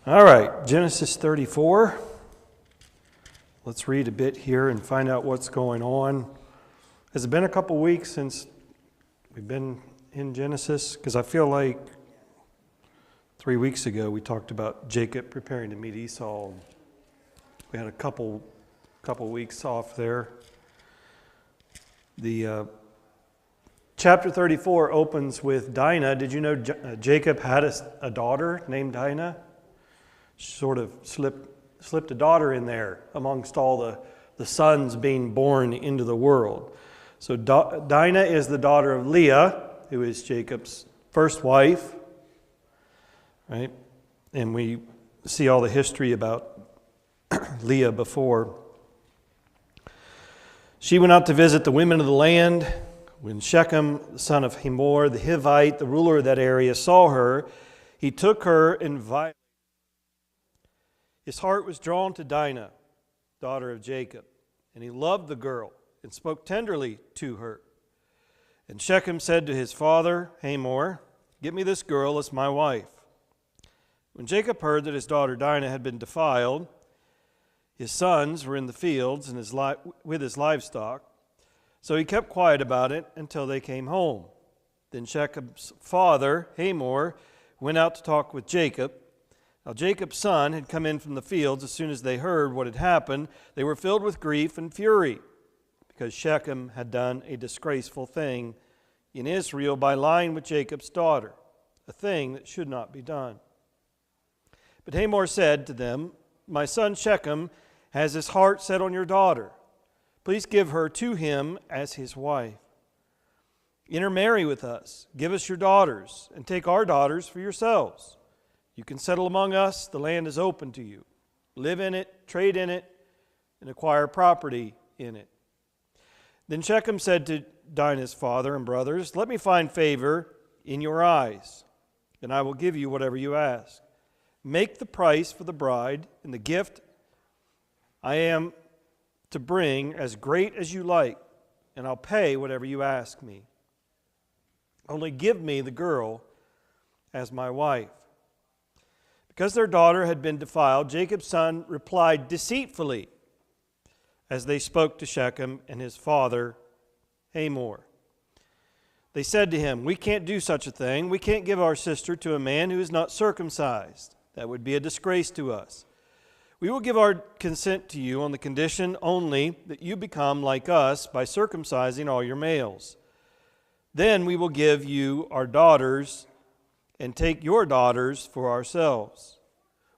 All right, Genesis 34. Let's read a bit here and find out what's going on. Has it been a couple weeks since we've been in Genesis? Because I feel like 3 weeks ago we talked about Jacob preparing to meet Esau. We had a couple weeks off there. The chapter 34 opens with Dinah. Did you know Jacob had a daughter named Dinah? Sort of slipped a daughter in there amongst all the sons being born into the world. So Dinah is the daughter of Leah, who is Jacob's first wife, right? And we see all the history about Leah before. She went out to visit the women of the land. When Shechem, the son of Hamor, the Hivite, the ruler of that area, saw her, he took her and violated. His heart was drawn to Dinah, daughter of Jacob, and he loved the girl and spoke tenderly to her. And Shechem said to his father, Hamor, "Get me this girl as my wife." When Jacob heard that his daughter Dinah had been defiled, his sons were in the fields and with his livestock, so he kept quiet about it until they came home. Then Shechem's father, Hamor, went out to talk with Jacob. Now Jacob's son had come in from the fields. As soon as they heard what had happened, they were filled with grief and fury, because Shechem had done a disgraceful thing in Israel by lying with Jacob's daughter, a thing that should not be done. But Hamor said to them, "My son Shechem has his heart set on your daughter. Please give her to him as his wife. Intermarry with us, give us your daughters, and take our daughters for yourselves. You can settle among us, the land is open to you. Live in it, trade in it, and acquire property in it." Then Shechem said to Dinah's father and brothers, "Let me find favor in your eyes, and I will give you whatever you ask. Make the price for the bride and the gift I am to bring as great as you like, and I'll pay whatever you ask me. Only give me the girl as my wife." Because their daughter had been defiled, Jacob's son replied deceitfully as they spoke to Shechem and his father Hamor. They said to him, "We can't do such a thing. We can't give our sister to a man who is not circumcised. That would be a disgrace to us. We will give our consent to you on the condition only that you become like us by circumcising all your males. Then we will give you our daughters and take your daughters for ourselves.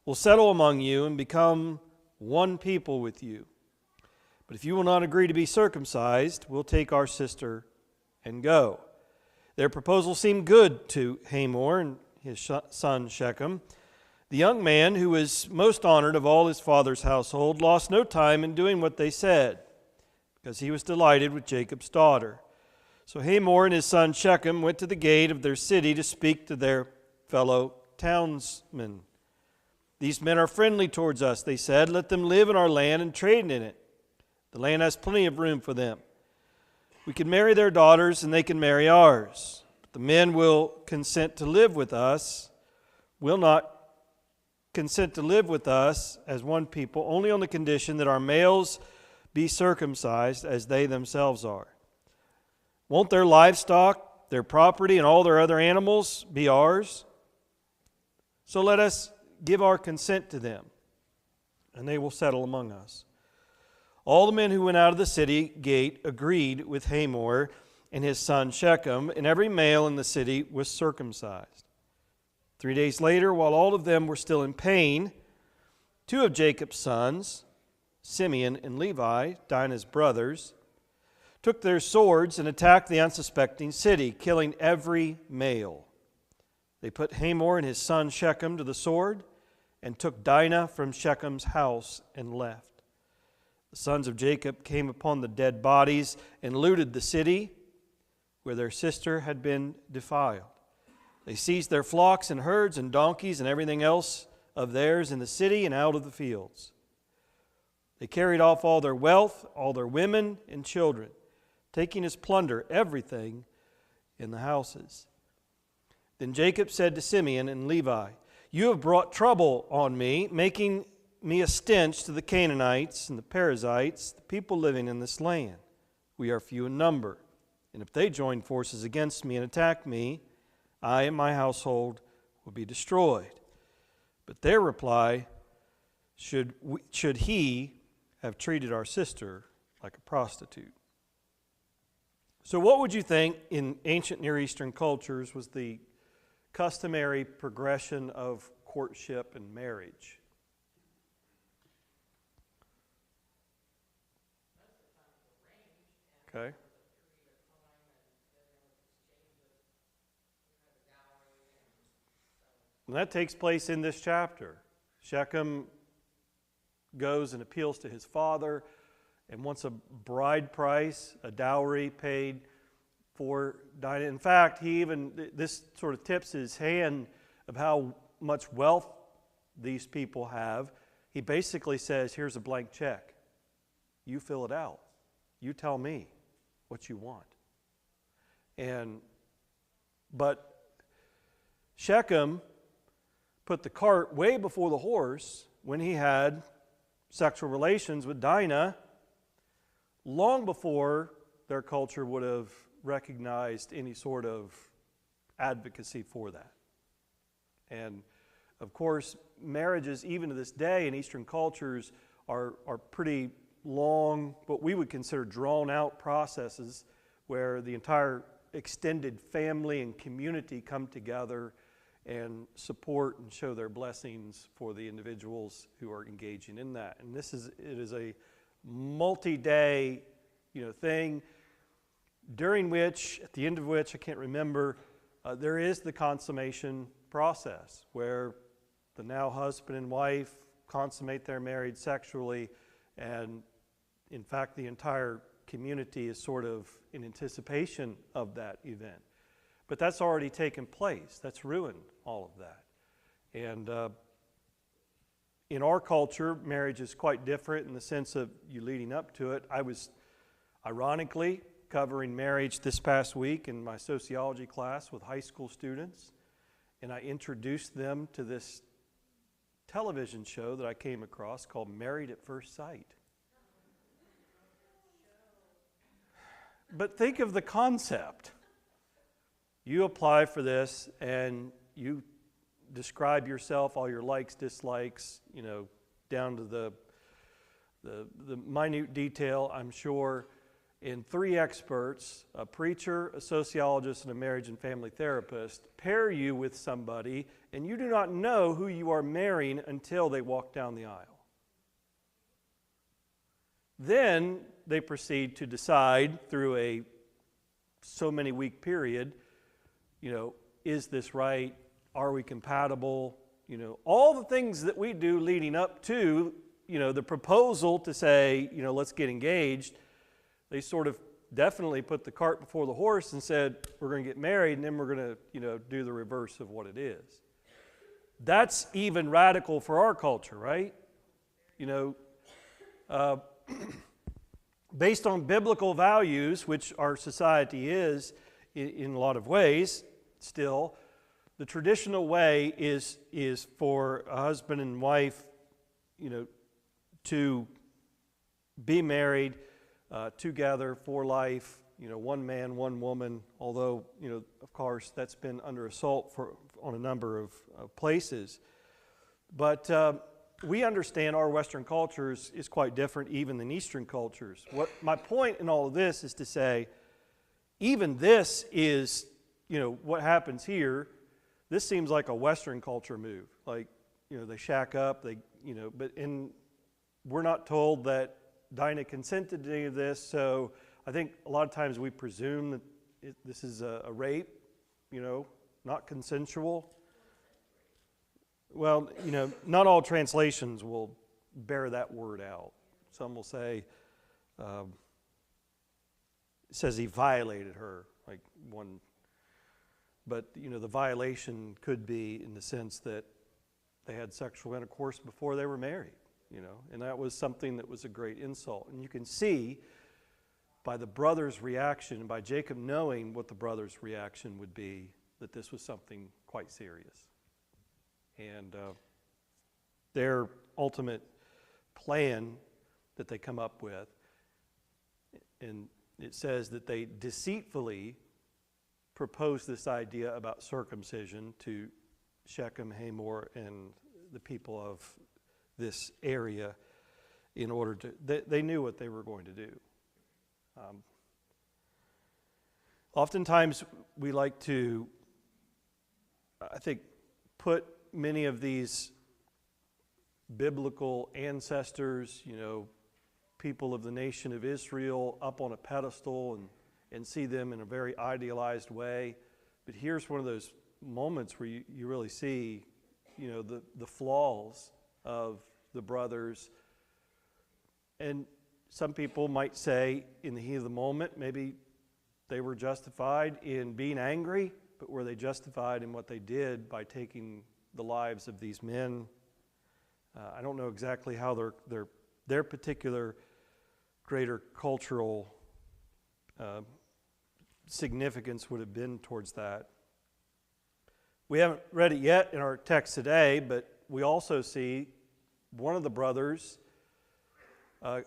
We'll settle among you and become one people with you. But if you will not agree to be circumcised, we'll take our sister and go." Their proposal seemed good to Hamor and his son Shechem. The young man, who was most honored of all his father's household, lost no time in doing what they said, because he was delighted with Jacob's daughter. So Hamor and his son Shechem went to the gate of their city to speak to their fellow townsmen. "These men are friendly towards us," they said. "Let them live in our land and trade in it. The land has plenty of room for them. We can marry their daughters and they can marry ours. But the men will consent to live with us, will not consent to live with us as one people, only on the condition that our males be circumcised as they themselves are. Won't their livestock, their property, and all their other animals be ours? So let us give our consent to them, and they will settle among us." All the men who went out of the city gate agreed with Hamor and his son Shechem, and every male in the city was circumcised. 3 days later, while all of them were still in pain, two of Jacob's sons, Simeon and Levi, Dinah's brothers, took their swords and attacked the unsuspecting city, killing every male. They put Hamor and his son Shechem to the sword and took Dinah from Shechem's house and left. The sons of Jacob came upon the dead bodies and looted the city where their sister had been defiled. They seized their flocks and herds and donkeys and everything else of theirs in the city and out of the fields. They carried off all their wealth, all their women and children, taking as plunder everything in the houses. Then Jacob said to Simeon and Levi, You have brought trouble on me, making me a stench to the Canaanites and the Perizzites, the people living in this land. We are few in number, and if they join forces against me and attack me, I and my household will be destroyed." But their reply, should he have treated our sister like a prostitute? So what would you think in ancient Near Eastern cultures was the customary progression of courtship and marriage? Okay. And that takes place in this chapter. Shechem goes and appeals to his father and wants a bride price, a dowry paid for Dinah. In fact, this sort of tips his hand of how much wealth these people have. He basically says, here's a blank check. You fill it out. You tell me what you want. But Shechem put the cart way before the horse when he had sexual relations with Dinah long before their culture would have recognized any sort of advocacy for that. And of course, marriages, even to this day in Eastern cultures, are pretty long, what we would consider drawn-out processes where the entire extended family and community come together and support and show their blessings for the individuals who are engaging in that. And it is a multi-day, thing, during which, at the end of which, I can't remember, there is the consummation process where the now husband and wife consummate their marriage sexually, and in fact the entire community is sort of in anticipation of that event. But that's already taken place. That's ruined all of that. And in our culture, marriage is quite different in the sense of you leading up to it. I was ironically covering marriage this past week in my sociology class with high school students, and I introduced them to this television show that I came across called Married at First Sight. But think of the concept. You apply for this and you describe yourself, all your likes, dislikes, down to the minute detail, I'm sure, and 3 experts, a preacher, a sociologist, and a marriage and family therapist, pair you with somebody, and you do not know who you are marrying until they walk down the aisle. Then they proceed to decide through a so many week period, is this right? Are we compatible? All the things that we do leading up to, the proposal to say, let's get engaged. They sort of definitely put the cart before the horse and said, we're going to get married, and then we're going to, do the reverse of what it is. That's even radical for our culture, right? Based on biblical values, which our society is in a lot of ways still, the traditional way is for a husband and wife, to be married together for life, one man, one woman, although, of course, that's been under assault on a number of places. But we understand our Western cultures is quite different even than Eastern cultures. What my point in all of this is to say, even this is, what happens here, this seems like a Western culture move. Like, they shack up, but we're not told that Dinah consented to any of this, so I think a lot of times we presume that this is a rape, not consensual. Well, not all translations will bear that word out. Some will say, it says he violated her, like one. But, the violation could be in the sense that they had sexual intercourse before they were married, and that was something that was a great insult. And you can see by the brother's reaction, and by Jacob knowing what the brother's reaction would be, that this was something quite serious. And their ultimate plan that they come up with, and it says that they deceitfully proposed this idea about circumcision to Shechem, Hamor, and the people of this area in order to, they knew what they were going to do. Oftentimes we like to, I think, put many of these biblical ancestors, people of the nation of Israel up on a pedestal and see them in a very idealized way. But here's one of those moments where you really see, the flaws of the brothers. And some people might say in the heat of the moment, maybe they were justified in being angry, but were they justified in what they did by taking the lives of these men? I don't know exactly how their particular greater cultural significance would have been towards that. We haven't read it yet in our text today, but we also see one of the brothers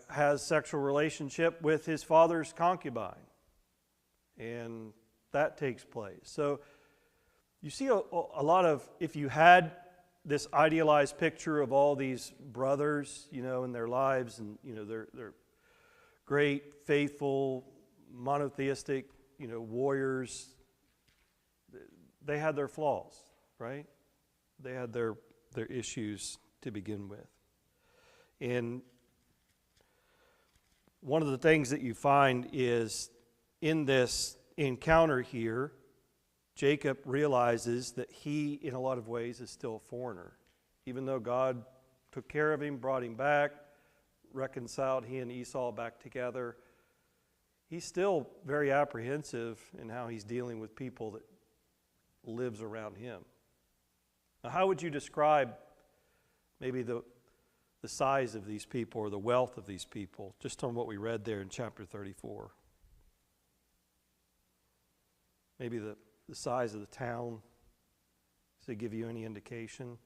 has sexual relationship with his father's concubine, and that takes place. So you see a lot of, if you had this idealized picture of all these brothers, in their lives, and they're great, faithful, monotheistic, warriors. They had their flaws, right? They had their issues to begin with. And one of the things that you find is in this encounter here, Jacob realizes that he, in a lot of ways, is still a foreigner. Even though God took care of him, brought him back, reconciled he and Esau back together, he's still very apprehensive in how he's dealing with people that lives around him. Now, how would you describe maybe the size of these people or the wealth of these people, just on what we read there in chapter 34? Maybe the size of the town. Does it give you any indication?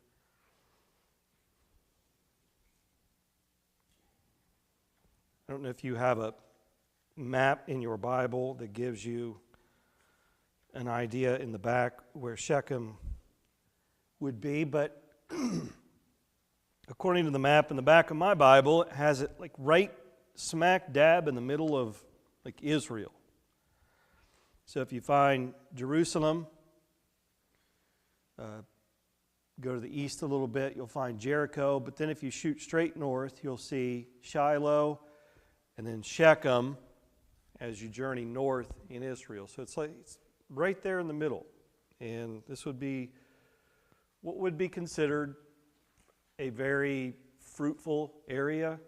I don't know if you have a map in your Bible that gives you an idea in the back where Shechem would be, but according to the map in the back of my Bible, it has it like right smack dab in the middle of like Israel. So if you find Jerusalem, go to the east a little bit, you'll find Jericho, but then if you shoot straight north, you'll see Shiloh and then Shechem as you journey north in Israel. So it's right there in the middle. And this would be what would be considered a very fruitful area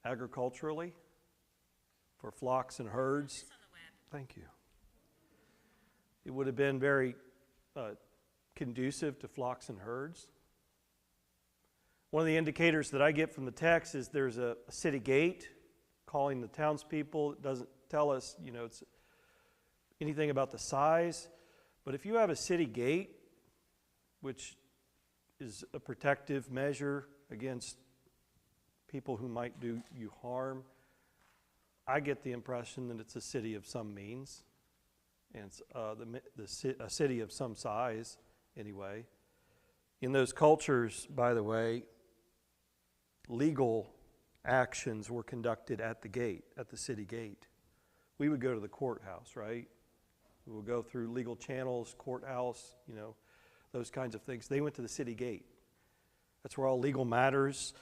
agriculturally for flocks and herds. Thank you. It would have been very conducive to flocks and herds. One of the indicators that I get from the text is there's a city gate calling the townspeople. It doesn't tell us, it's anything about the size. But if you have a city gate, which is a protective measure against people who might do you harm, I get the impression that it's a city of some means, and it's a city of some size anyway. In those cultures, by the way, legal actions were conducted at the gate, at the city gate. We would go to the courthouse, right? We would go through legal channels, courthouse, those kinds of things. They went to the city gate. That's where all legal matters,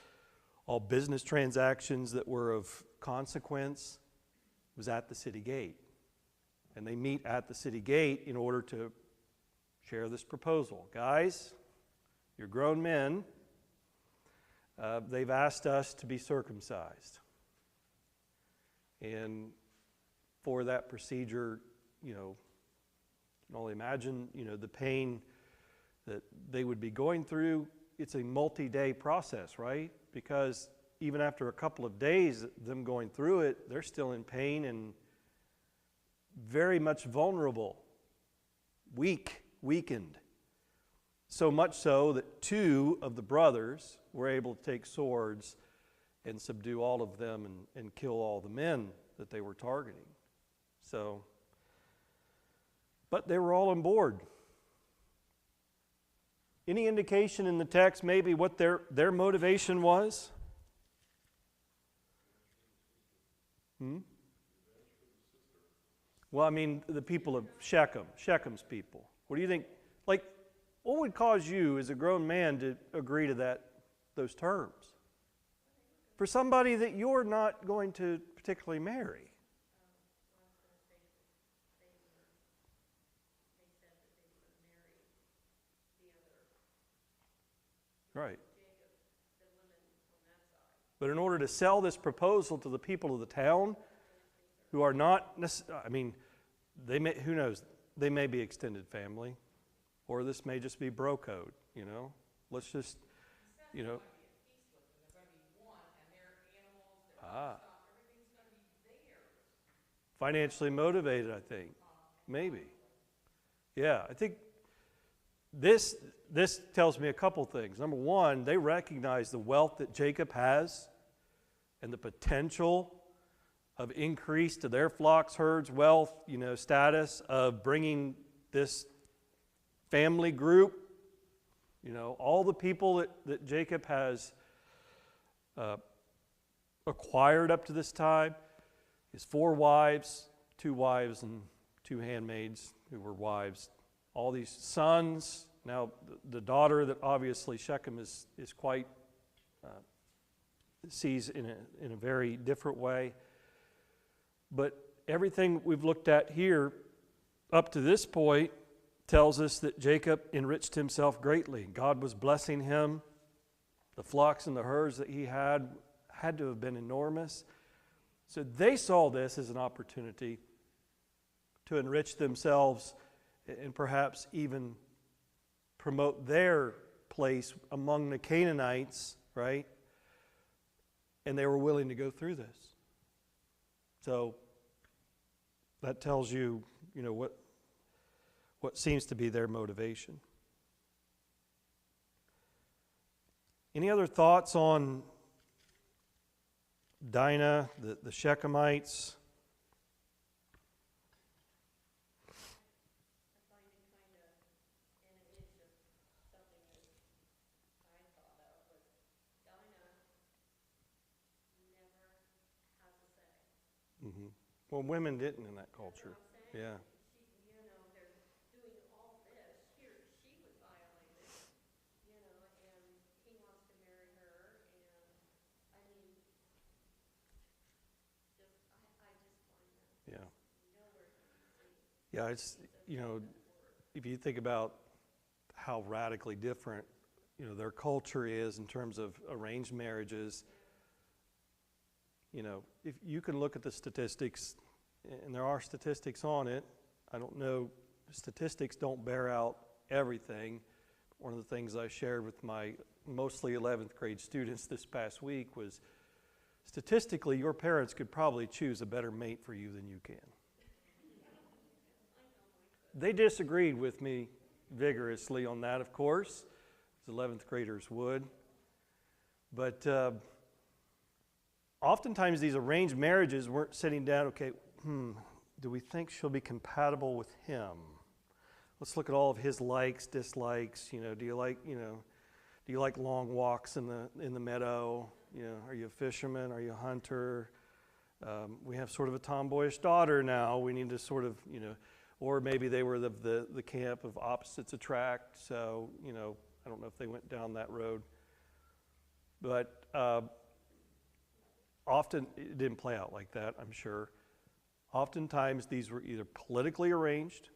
all business transactions that were of consequence was at the city gate. And they meet at the city gate in order to share this proposal. Guys, you're grown men. They've asked us to be circumcised. And for that procedure, you can only imagine, the pain that they would be going through. It's a multi-day process, right? Because even after a couple of days, them going through it, they're still in pain and very much vulnerable, weakened. So much so that two of the brothers were able to take swords and subdue all of them and kill all the men that they were targeting. So, but they were all on board. Any indication in the text maybe what their motivation was? Well, I mean, the people of Shechem's people. What do you think? Like, what would cause you as a grown man to agree to those terms? For somebody that you're not going to particularly marry. Right. But in order to sell this proposal to the people of the town, who are not, I mean, they may, who knows, they may be extended family, or this may just be bro code, you know. Let's just, you know. Financially motivated, I think. Maybe. Yeah, I think this tells me a couple things. Number one, they recognize the wealth that Jacob has and the potential of increase to their flocks, herds, wealth, you know, status of bringing this family group, you know, all the people that Jacob has acquired up to this time, his 4 wives, 2 wives and 2 handmaids who were wives, all these sons. Now, the daughter that obviously Shechem is quite, sees in a very different way. But everything we've looked at here up to this point tells us that Jacob enriched himself greatly. God was blessing him. The flocks and the herds that he had to have been enormous. So they saw this as an opportunity to enrich themselves and perhaps even promote their place among the Canaanites, right? And they were willing to go through this. So that tells you, you know, what seems to be their motivation. Any other thoughts on Dinah, the Shechemites? Mm-hmm. Well, women didn't in that culture. Yeah. Yeah. Yeah, it's, you know, if you think about how radically different, you know, their culture is in terms of arranged marriages, you know, if you can look at the statistics, and there are statistics on it, I don't know, statistics don't bear out everything. One of the things I shared with my mostly 11th grade students this past week was, statistically, your parents could probably choose a better mate for you than you can. They disagreed with me vigorously on that, of course, as 11th graders would. But oftentimes these arranged marriages weren't sitting down, okay, do we think she'll be compatible with him? Let's look at all of his likes, dislikes. You know, do you like long walks in the meadow? You know, are you a fisherman? Are you a hunter? We have sort of a tomboyish daughter now. We need to sort of, you know, or maybe they were the camp of opposites attract. So, you know, I don't know if they went down that road. But often it didn't play out like that, I'm sure. Oftentimes these were either politically arranged,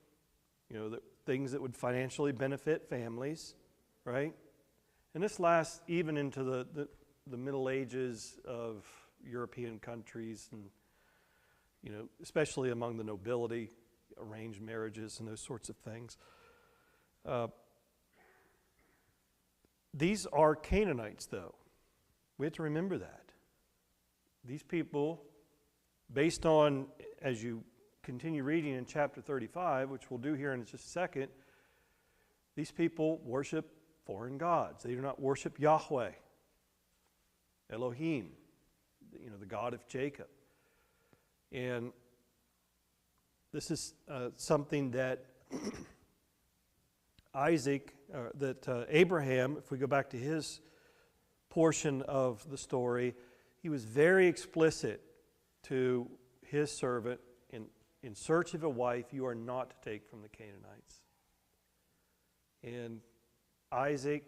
you know, things that would financially benefit families, right? And this lasts even into the Middle Ages of European countries, and, you know, especially among the nobility, arranged marriages and those sorts of things. These are Canaanites, though. We have to remember that. These people, based on, as you continue reading in chapter 35, which we'll do here in just a second, These people worship foreign gods. They do not worship Yahweh, Elohim, the God of Jacob. And this is something that Abraham, if we go back to his portion of the story, he was very explicit to his servant, in search of a wife you are not to take from the Canaanites. And Isaac,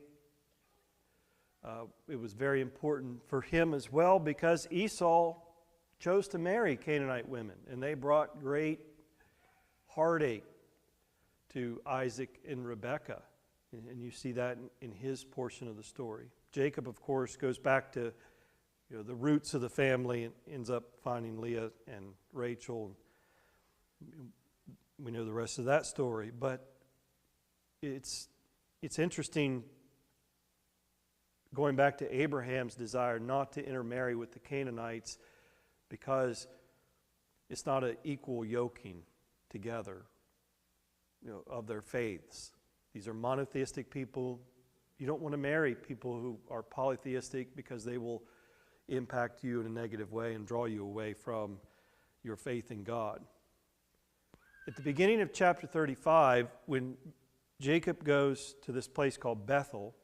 it was very important for him as well, because Esau chose to marry Canaanite women, and they brought great heartache to Isaac and Rebekah. And you see that in his portion of the story. Jacob, of course, goes back to the roots of the family and ends up finding Leah and Rachel. We know the rest of that story. But it's interesting going back to Abraham's desire not to intermarry with the Canaanites, because it's not an equal yoking together of their faiths. These are monotheistic people. You don't want to marry people who are polytheistic, because they will impact you in a negative way and draw you away from your faith in God. At the beginning of chapter 35, when Jacob goes to this place called Bethel,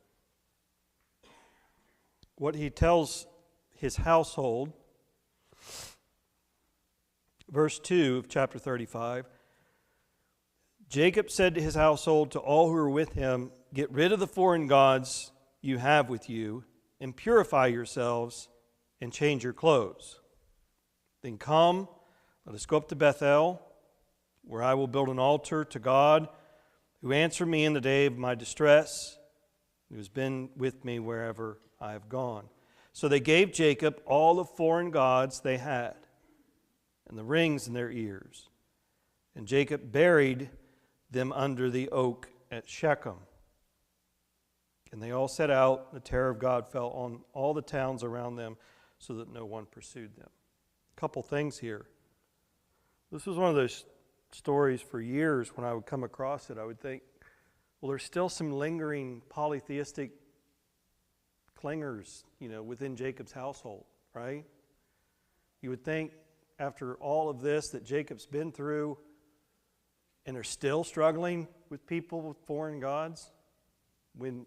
what he tells his household, verse 2 of chapter 35, Jacob said to his household, to all who are with him, get rid of the foreign gods you have with you, and purify yourselves, and change your clothes. Then come, let us go up to Bethel, where I will build an altar to God, who answered me in the day of my distress, who has been with me wherever I have gone. So they gave Jacob all the foreign gods they had, and the rings in their ears. And Jacob buried them under the oak at Shechem. And they all set out. The terror of God fell on all the towns around them, so that no one pursued them. A couple things here. This was one of those stories for years when I would come across it. I would think, well, there's still some lingering polytheistic clingers, within Jacob's household, right? You would think after all of this that Jacob's been through, and they're still struggling with people with foreign gods. When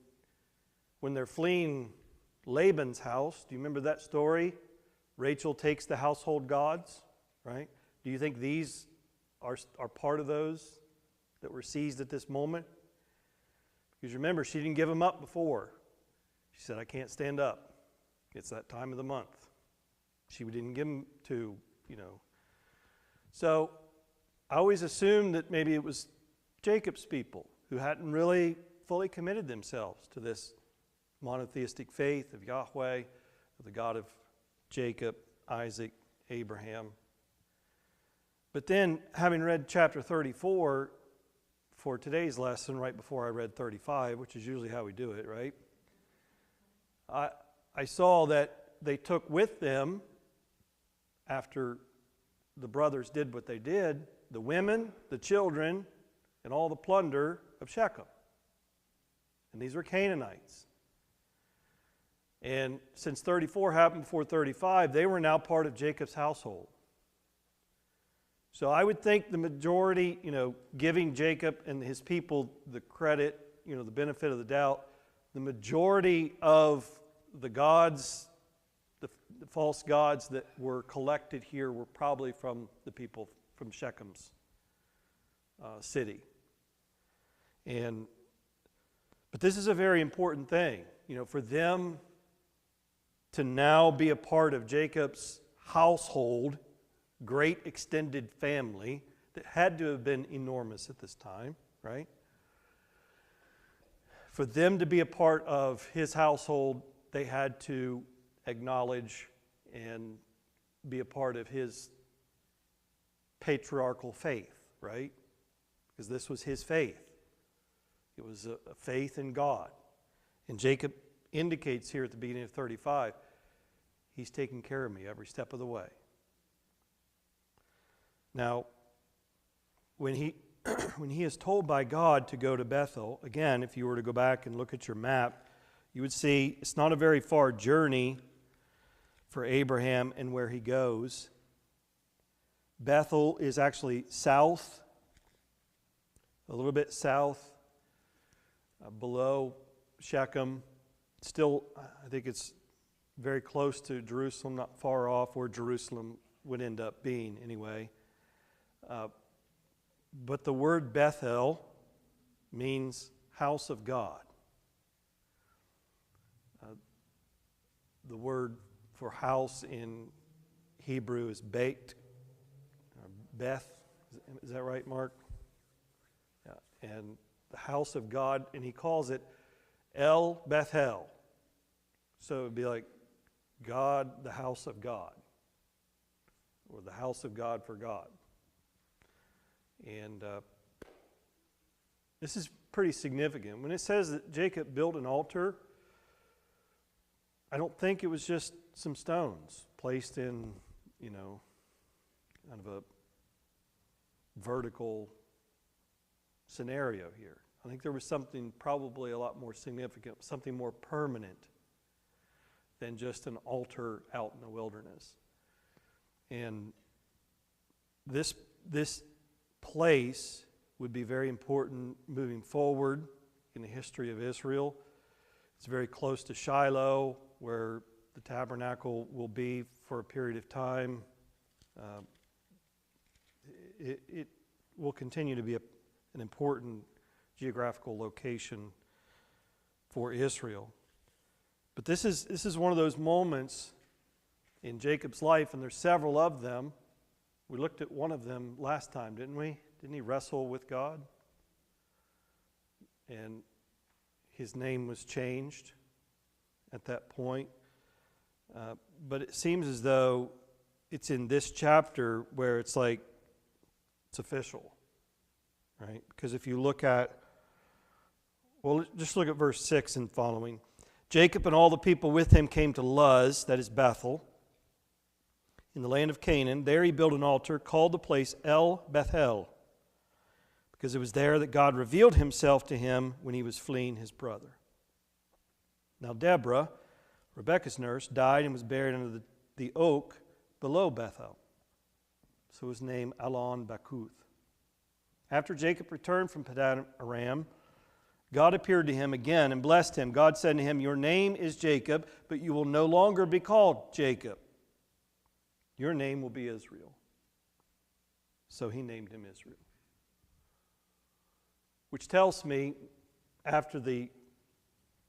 they're fleeing Laban's house, do you remember that story? Rachel takes the household gods, right? Do you think these are part of those that were seized at this moment? Because remember, she didn't give them up before. She said, I can't stand up. It's that time of the month. She didn't give them to, So I always assumed that maybe it was Jacob's people who hadn't really fully committed themselves to this monotheistic faith of Yahweh, of the God of Jacob, Isaac, Abraham. But then, having read chapter 34 for today's lesson, right before I read 35, which is usually how we do it, right? I saw that they took with them, after the brothers did what they did, the women, the children, and all the plunder of Shechem. And these were Canaanites. And since 34 happened before 35, they were now part of Jacob's household. So I would think the majority, giving Jacob and his people the credit, the benefit of the doubt, the majority of the gods, the false gods that were collected here were probably from the people from Shechem's city. But this is a very important thing, for them to now be a part of Jacob's household, great extended family that had to have been enormous at this time, right? For them to be a part of his household, they had to acknowledge and be a part of his patriarchal faith, right? Because this was his faith. It was a faith in God. And Jacob indicates here at the beginning of 35, he's taking care of me every step of the way. Now, when when he is told by God to go to Bethel, again, if you were to go back and look at your map, you would see it's not a very far journey for Abraham and where he goes. Bethel is actually south, a little bit south, below Shechem. Still, I think it's very close to Jerusalem, not far off where Jerusalem would end up being anyway. But the word Bethel means house of God. The word for house in Hebrew is Beit, Beth. Is that right, Mark? Yeah. And the house of God, and he calls it El Bethel. So it would be like God, the house of God, or the house of God for God. And this is pretty significant. When it says that Jacob built an altar, I don't think it was just some stones placed in, kind of a vertical scenario here. I think there was something probably a lot more significant, something more permanent than just an altar out in the wilderness. And this place would be very important moving forward in the history of Israel. It's very close to Shiloh, where the tabernacle will be for a period of time. It will continue to be an important geographical location for Israel. But this is one of those moments in Jacob's life, and there's several of them. We looked at one of them last time, didn't we? Didn't he wrestle with God? And his name was changed at that point. But it seems as though it's in this chapter where it's like, it's official, right? Because if you look at, just look at verse 6 and following. Jacob and all the people with him came to Luz, that is Bethel, in the land of Canaan. There he built an altar, called the place El Bethel, because it was there that God revealed himself to him when he was fleeing his brother. Now Deborah, Rebekah's nurse, died and was buried under the oak below Bethel. So his name Allon Bakuth. After Jacob returned from Padan Aram, God appeared to him again and blessed him. God said to him, "Your name is Jacob, but you will no longer be called Jacob. Your name will be Israel." So he named him Israel. Which tells me, after the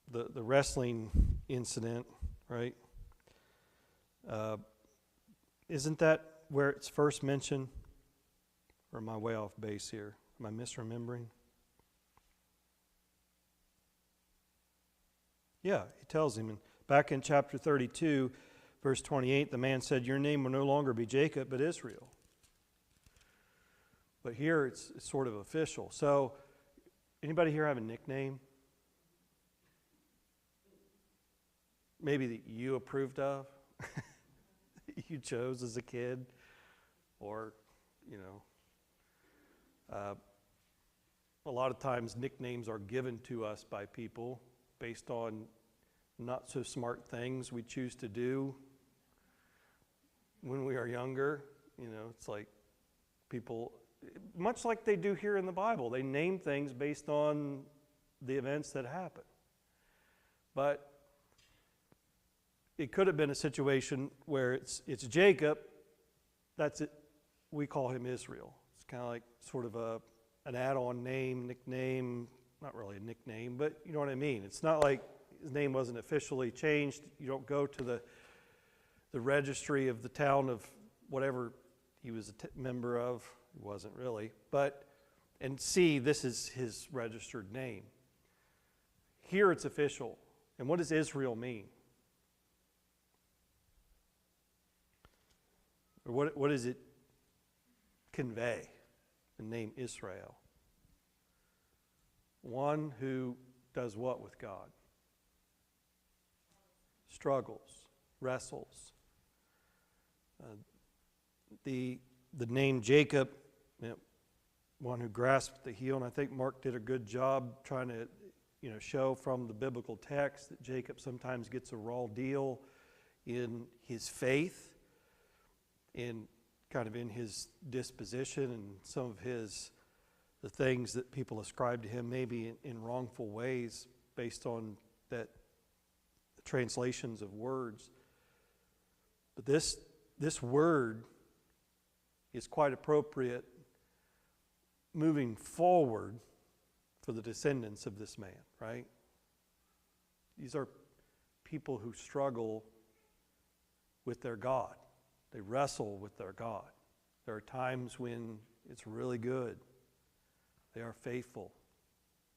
wrestling incident, right? Isn't that where it's first mentioned? Or am I way off base here? Am I misremembering? Yeah, he tells him. Back in chapter 32, verse 28, the man said, "Your name will no longer be Jacob, but Israel." But here it's sort of official. So, anybody here have a nickname? Maybe that you approved of? You chose as a kid? Or, a lot of times nicknames are given to us by people based on not so smart things we choose to do when we are younger. It's like people, much like they do here in the Bible, they name things based on the events that happen. But it could have been a situation where it's Jacob, that's it, we call him Israel. It's kind of like sort of an add-on name, nickname, not really a nickname, but you know what I mean. It's not like his name wasn't officially changed. You don't go to the registry of the town of whatever he was a member of. He wasn't really. And see, this is his registered name. Here it's official. And what does Israel mean? Or what does it convey, the name Israel? One who does what with God? Struggles, wrestles. The name Jacob one who grasped the heel, and I think Mark did a good job trying to show from the biblical text that Jacob sometimes gets a raw deal in his faith, in his disposition, and some of the things that people ascribe to him maybe in wrongful ways based on the translations of words. But this word is quite appropriate moving forward for the descendants of this man, right? These are people who struggle with their God. They wrestle with their God. There are times when it's really good. They are faithful,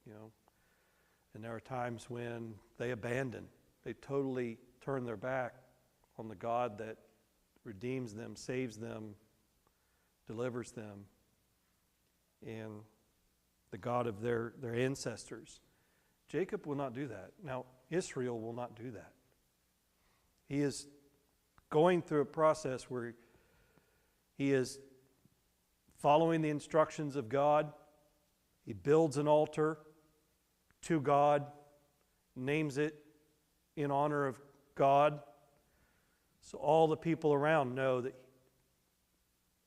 and there are times when they abandon. They totally turn their back on the God that redeems them, saves them, delivers them, and the God of their ancestors. Jacob will not do that. Now, Israel will not do that. He is going through a process where he is following the instructions of God. He builds an altar to God, names it in honor of God, so all the people around know that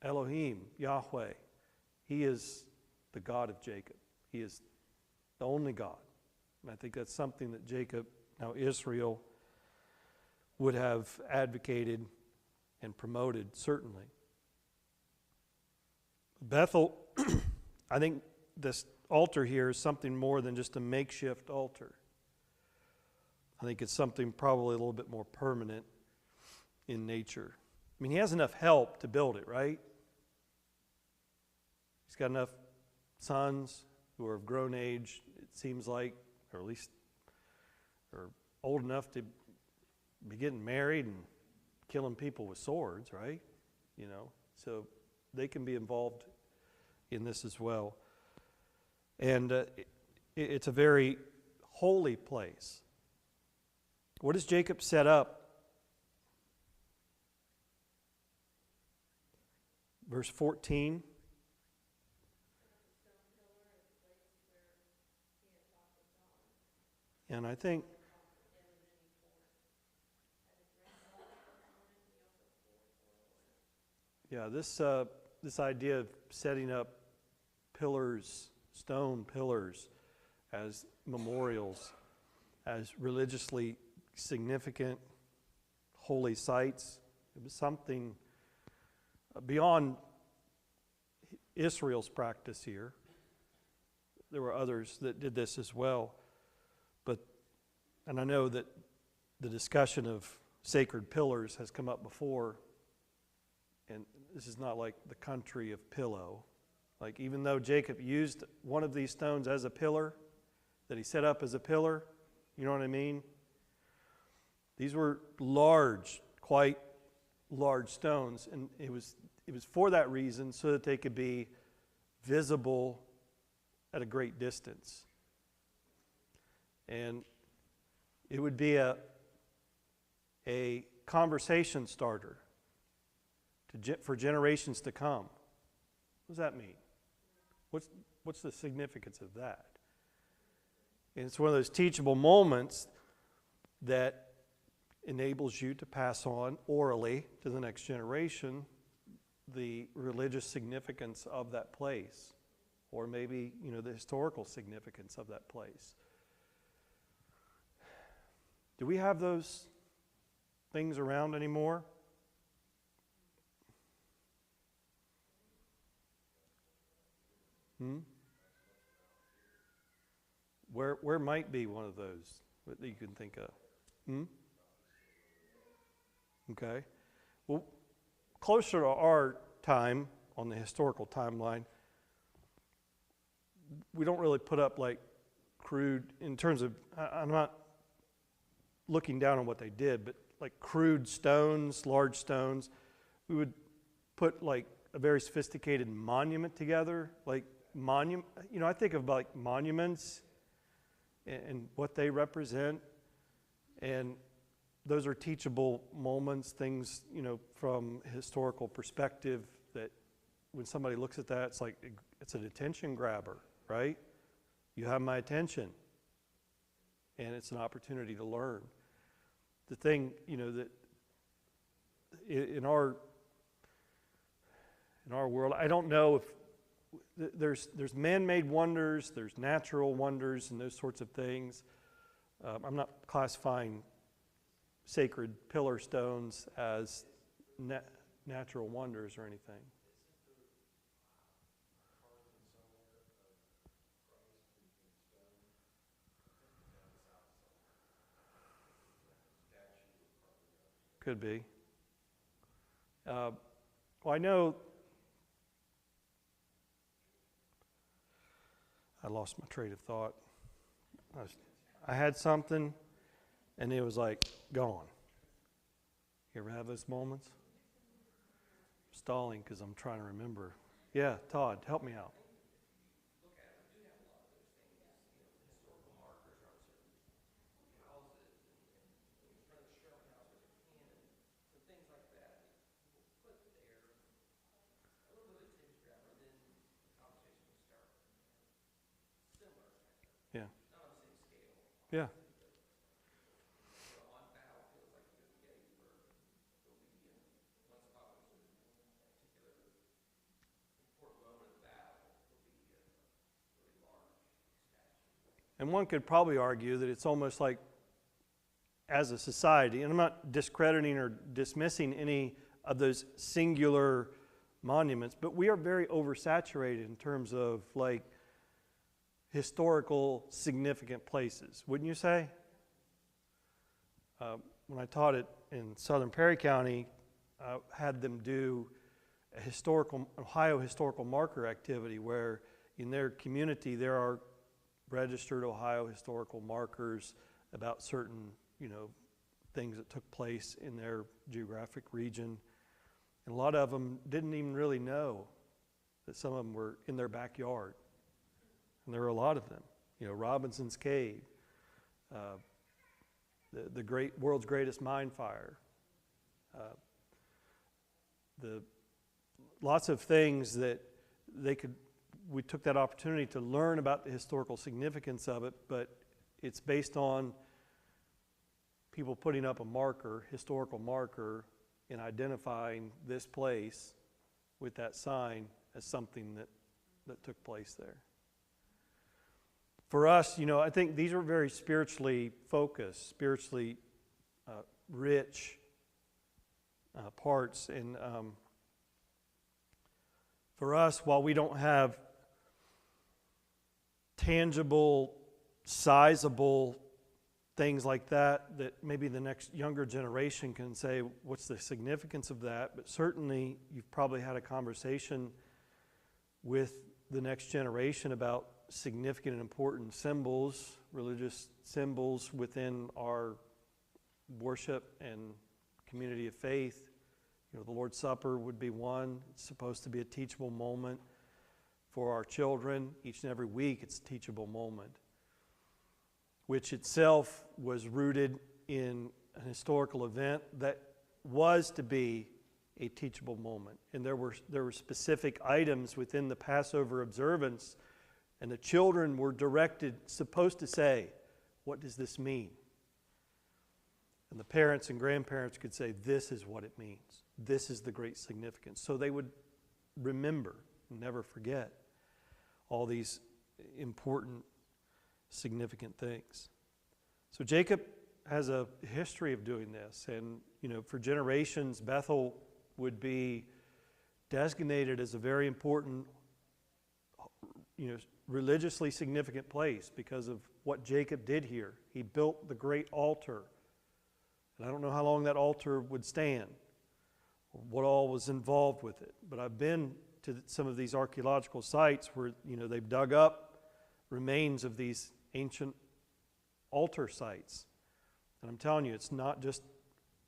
Elohim, Yahweh, He is the God of Jacob. He is the only God. And I think that's something that Jacob, now Israel, would have advocated and promoted, certainly. Bethel, I think this altar here is something more than just a makeshift altar. I think it's something probably a little bit more permanent in nature. I mean, he has enough help to build it, right? He's got enough sons who are of grown age, it seems like, or at least are old enough to be getting married and killing people with swords, right? So they can be involved in this as well. And it's a very holy place. What does Jacob set up? Verse 14. And I think this idea of setting up pillars, stone pillars, as memorials, as religiously significant holy sites, it was something beyond Israel's practice here. There were others that did this as well. And I know that the discussion of sacred pillars has come up before, and this is not like the country of pillow. Like, even though Jacob used one of these stones as a pillar, that he set up as a pillar, you know what I mean? These were large, quite large stones, and it was for that reason, so that they could be visible at a great distance. And it would be a conversation starter for generations to come. What does that mean? What's the significance of that? And it's one of those teachable moments that enables you to pass on orally to the next generation the religious significance of that place, or maybe the historical significance of that place. Do we have those things around anymore? Where might be one of those that you can think of? Okay. Well, closer to our time on the historical timeline, we don't really put up like crude, in terms of, I'm not looking down on what they did, but like crude stones, large stones. We would put like a very sophisticated monument together, like I think of like monuments and what they represent, and those are teachable moments, things from a historical perspective, that when somebody looks at that, it's like it's an attention grabber, right? You have my attention. And it's an opportunity to learn. The thing, that in our world, I don't know if there's man-made wonders, there's natural wonders and those sorts of things. I'm not classifying sacred pillar stones as natural wonders or anything. Could be. Well, I know I lost my train of thought. I had something, and it was like gone. You ever have those moments? I'm stalling because I'm trying to remember. Yeah, Todd, help me out. Yeah. Yeah. And one could probably argue that it's almost like, as a society, and I'm not discrediting or dismissing any of those singular monuments, but we are very oversaturated in terms of like historical significant places, wouldn't you say? When I taught it in Southern Perry County, I had them do a Ohio historical marker activity where in their community there are registered Ohio historical markers about certain, things that took place in their geographic region. And a lot of them didn't even really know that some of them were in their backyard. And there were a lot of them. Robinson's Cave, the world's greatest mine fire, lots of things that we took that opportunity to learn about the historical significance of it, but it's based on people putting up a historical marker, and identifying this place with that sign as something that took place there. For us, I think these are very spiritually focused, spiritually rich parts. And for us, while we don't have tangible, sizable things like that maybe the next younger generation can say, what's the significance of that? But certainly you've probably had a conversation with the next generation about significant and important symbols, religious symbols within our worship and community of faith. The Lord's Supper would be one. It's supposed to be a teachable moment for our children. Each and every week it's a teachable moment, which itself was rooted in an historical event that was to be a teachable moment. And there were specific items within the Passover observance, and the children were supposed to say, what does this mean? And the parents and grandparents could say, this is what it means. This is the great significance. So they would remember, never forget all these important, significant things. So Jacob has a history of doing this. And, for generations, Bethel would be designated as a very important, religiously significant place because of what Jacob did here. He built the great altar. And I don't know how long that altar would stand or what all was involved with it. But I've been to some of these archaeological sites where, they've dug up remains of these ancient altar sites. And I'm telling you, it's not just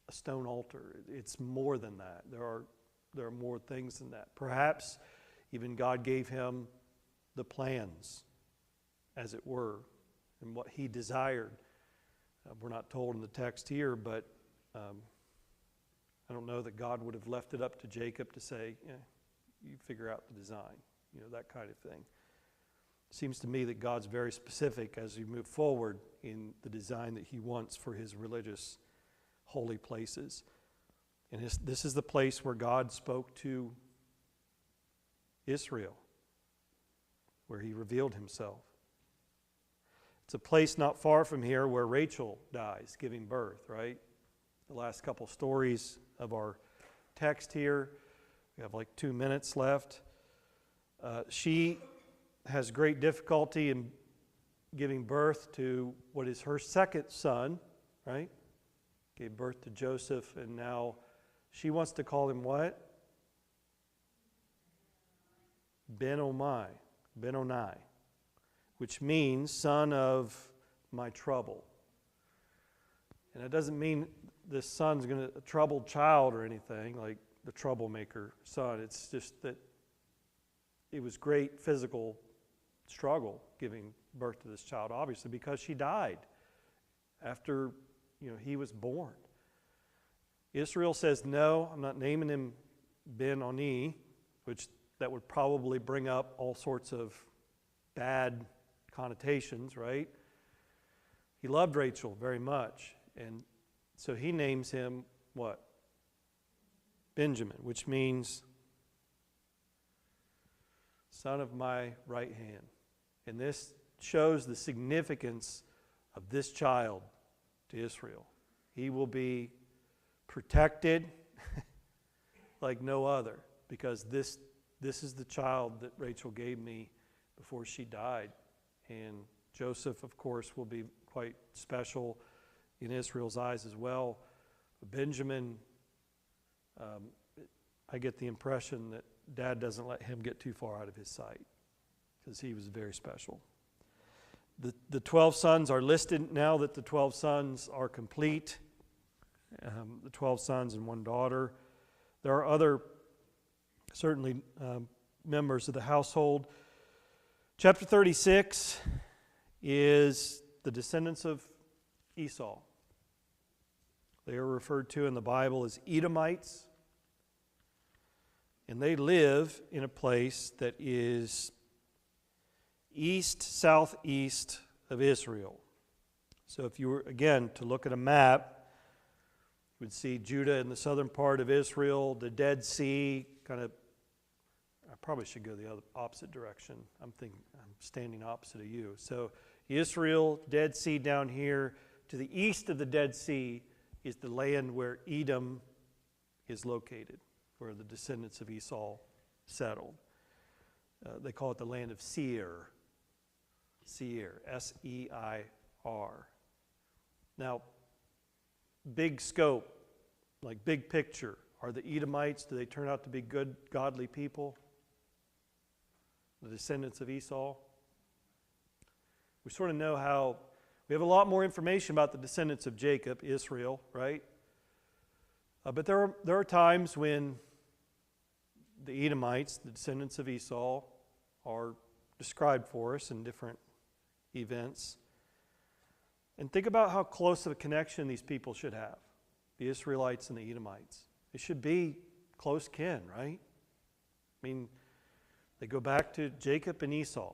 a stone altar. It's more than that. There are more things than that. Perhaps even God gave him the plans, as it were, and what he desired. We're not told in the text here, but I don't know that God would have left it up to Jacob to say, you figure out the design. that kind of thing. Seems to me that God's very specific as we move forward in the design that he wants for his religious holy places. And this is the place where God spoke to Israel, where he revealed himself. It's a place not far from here where Rachel dies, giving birth, right? The last couple stories of our text here. We have like 2 minutes left. She has great difficulty in giving birth to what is her second son, right? Gave birth to Joseph, and now she wants to call him what? Ben-Oni, which means son of my trouble. And it doesn't mean this son's a troubled child or anything, like the troublemaker son. It's just that it was great physical struggle giving birth to this child, obviously, because she died after he was born. Israel says, no, I'm not naming him Ben-Oni, which that would probably bring up all sorts of bad connotations, right? He loved Rachel very much, and so he names him what? Benjamin, which means son of my right hand. And this shows the significance of this child to Israel. He will be protected like no other, because this is the child that Rachel gave me before she died. And Joseph, of course, will be quite special in Israel's eyes as well. But Benjamin, I get the impression that Dad doesn't let him get too far out of his sight, because he was very special. The 12 sons are listed now that the 12 sons are complete. The 12 sons and one daughter. There are other, certainly, members of the household. Chapter 36 is the descendants of Esau. They are referred to in the Bible as Edomites. And they live in a place that is southeast of Israel. So if you were, again, to look at a map, you would see Judah in the southern part of Israel, the Dead Sea, I probably should go the opposite direction. I'm standing opposite of you. So Israel, Dead Sea down here. To the east of the Dead Sea is the land where Edom is located, where the descendants of Esau settled. They call it the land of Seir. Seir, S-E-I-R. Now, big scope, like big picture. Are the Edomites, do they turn out to be good, godly people? The descendants of Esau? We sort of know how, we have a lot more information about the descendants of Jacob, Israel, right? But there are times when the Edomites, the descendants of Esau, are described for us in different events. And think about how close of a connection these people should have, the Israelites and the Edomites. They should be close kin, right? I mean, they go back to Jacob and Esau.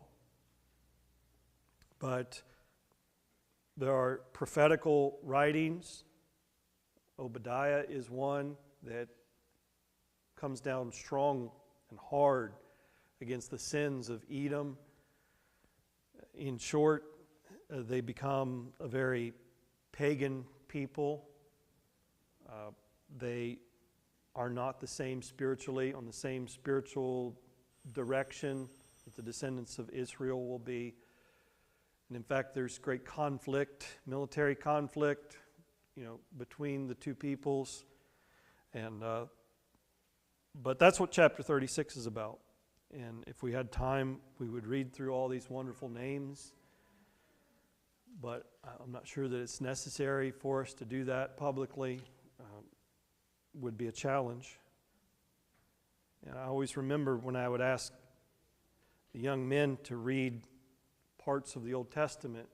But there are prophetical writings. Obadiah is one that comes down strong and hard against the sins of Edom. In short, they become a very pagan people. They are not the same spiritually, on the same spiritual direction that the descendants of Israel will be. And in fact, there's great conflict, military conflict, between the two peoples. And but that's what chapter 36 is about. And if we had time, we would read through all these wonderful names. But I'm not sure that it's necessary for us to do that publicly. Would be a challenge. And I always remember when I would ask the young men to read parts of the Old Testament,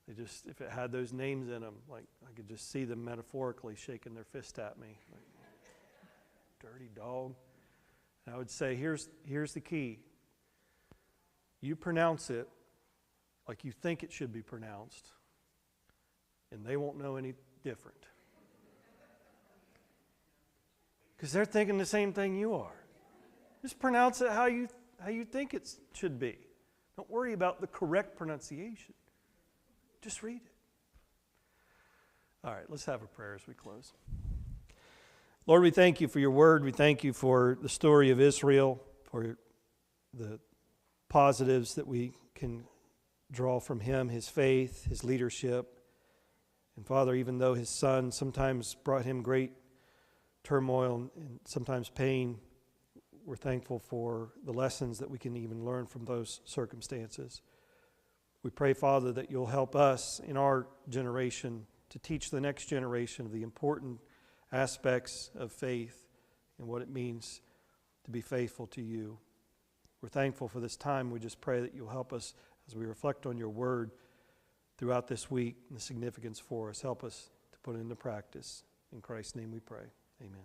if it had those names in them, like I could just see them metaphorically shaking their fist at me, like, dirty dog. And I would say, here's the key. You pronounce it like you think it should be pronounced, and they won't know any different. Because they're thinking the same thing you are. Just pronounce it how you think it should be. Don't worry about the correct pronunciation. Just read it. All right, let's have a prayer as we close. Lord, we thank you for your word. We thank you for the story of Israel, for the positives that we can draw from him, his faith, his leadership. And Father, even though his son sometimes brought him great turmoil and sometimes pain, we're thankful for the lessons that we can even learn from those circumstances. We pray, Father, that you'll help us in our generation to teach the next generation of the important aspects of faith and what it means to be faithful to you. We're thankful for this time. We just pray that you'll help us as we reflect on your word throughout this week and the significance for us. Help us to put it into practice. In Christ's name we pray. Amen.